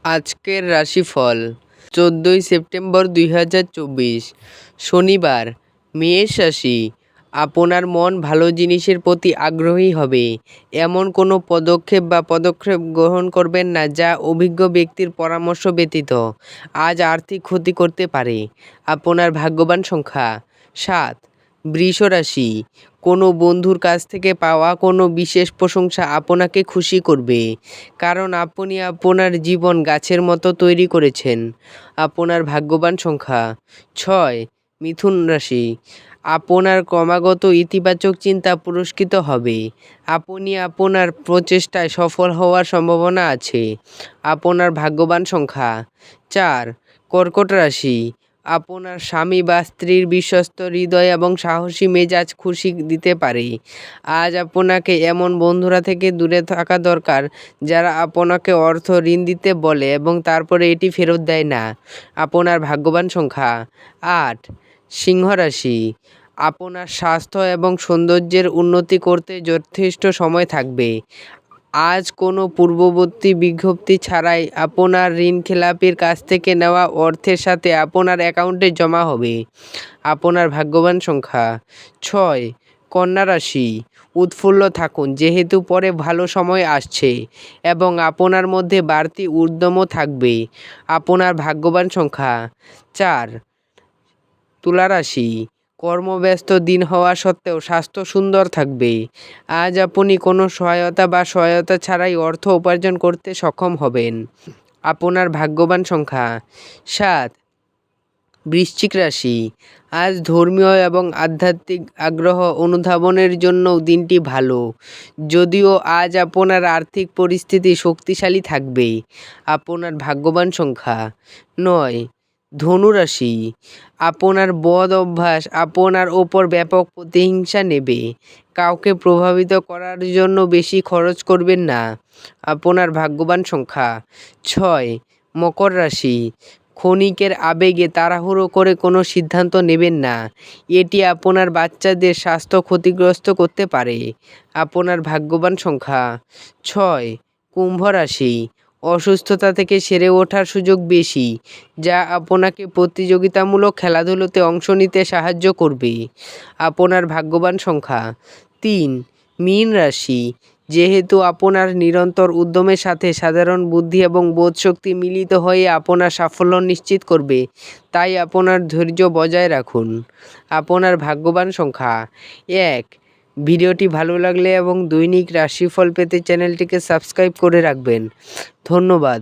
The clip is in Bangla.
আজকের রাশিফল 14ই সেপ্টেম্বর 2024 শনিবার। মেষ রাশি, আপনার মন ভালো জিনিসের প্রতি আগ্রহী হবে। এমন কোনো পদক্ষেপ গ্রহণ করবেন না যা অভিজ্ঞ ব্যক্তির পরামর্শ ব্যতীত আজ আর্থিক ক্ষতি করতে পারে। আপনার ভাগ্যবান সংখ্যা 7। বৃষ রাশি, কোনো বন্ধুর কাছ থেকে পাওয়া কোনো বিশেষ প্রশংসা আপনাকে খুশি করবে, কারণ আপনি আপনার জীবন গাছের মতো তৈরি করেছেন। আপনার ভাগ্যবান সংখ্যা 6। মিথুন রাশি, আপনার ক্রমাগত ইতিবাচক চিন্তা পুরস্কৃত হবে। আপনি আপনার প্রচেষ্টায় সফল হওয়ার সম্ভাবনা আছে। আপনার ভাগ্যবান সংখ্যা 4। কর্কট রাশি, আপনার স্বামী বা স্ত্রীর বিশ্বস্ত হৃদয় এবং সাহসী মেজাজ খুশি দিতে পারে। আজ আপনাকে এমন বন্ধুরা থেকে দূরে থাকা দরকার যারা আপনাকে ঋণ দিতে বলে এবং তারপরে এটি ফেরত দেয় না। আপনার ভাগ্যবান সংখ্যা 8। সিংহ রাশি, আপনার স্বাস্থ্য এবং সৌন্দর্যের উন্নতি করতে যথেষ্ট সময় থাকবে। আজ কোনো পূর্ববর্তী বিজ্ঞপ্তি ছাড়াই আপনার ঋণখেলাপির কাছ থেকে নেওয়া অর্থের সাথে আপনার অ্যাকাউন্টে জমা হবে। আপনার ভাগ্যবান সংখ্যা 6। কন্যা রাশি, উৎফুল্ল থাকুন যেহেতু পরে ভালো সময় আসছে এবং আপনার মধ্যে বাড়তি উদ্যমও থাকবে। আপনার ভাগ্যবান সংখ্যা 4। তুলা রাশি, কর্মব্যস্ত দিন হওয়া সত্ত্বেও স্বাস্থ্য সুন্দর থাকবে। আজ আপনি কোনো সহায়তা ছাড়াই অর্থ উপার্জন করতে সক্ষম হবেন। আপনার ভাগ্যবান সংখ্যা 7। বৃশ্চিক রাশি, আজ ধর্মীয় এবং আধ্যাত্মিক আগ্রহ অনুধাবনের জন্য দিনটি ভালো, যদিও আজ আপনার আর্থিক পরিস্থিতি শক্তিশালী থাকবে। আপনার ভাগ্যবান সংখ্যা 9। ধনু রাশি, আপনার বদ অভ্যাস আপনার ওপর ব্যাপক প্রতিহিংসা নেবে। কাউকে প্রভাবিত করার জন্য বেশি খরচ করবেন না। আপনার ভাগ্যবান সংখ্যা 6। মকর রাশি, ক্ষণিকের আবেগে তাড়াহুড়ো করে কোনো সিদ্ধান্ত নেবেন না, এটি আপনার বাচ্চাদের স্বাস্থ্য ক্ষতিগ্রস্ত করতে পারে। আপনার ভাগ্যবান সংখ্যা 6। কুম্ভ রাশি, অসুস্থতা থেকে সেরে ওঠার সুযোগ বেশি, যা আপনাকে প্রতিযোগিতামূলক খেলাধুলোতে অংশ নিতে সাহায্য করবে। আপনার ভাগ্যবান সংখ্যা 3। মীন রাশি, যেহেতু আপনার নিরন্তর উদ্যমের সাথে সাধারণ বুদ্ধি এবং বোধশক্তি মিলিত হয়ে আপনার সাফল্য নিশ্চিত করবে, তাই আপনার ধৈর্য বজায় রাখুন। আপনার ভাগ্যবান সংখ্যা 1। ভিডিওটি ভালো লাগলে এবং দৈনিক রাশিফল পেতে চ্যানেলটিকে সাবস্ক্রাইব করে রাখবেন। ধন্যবাদ।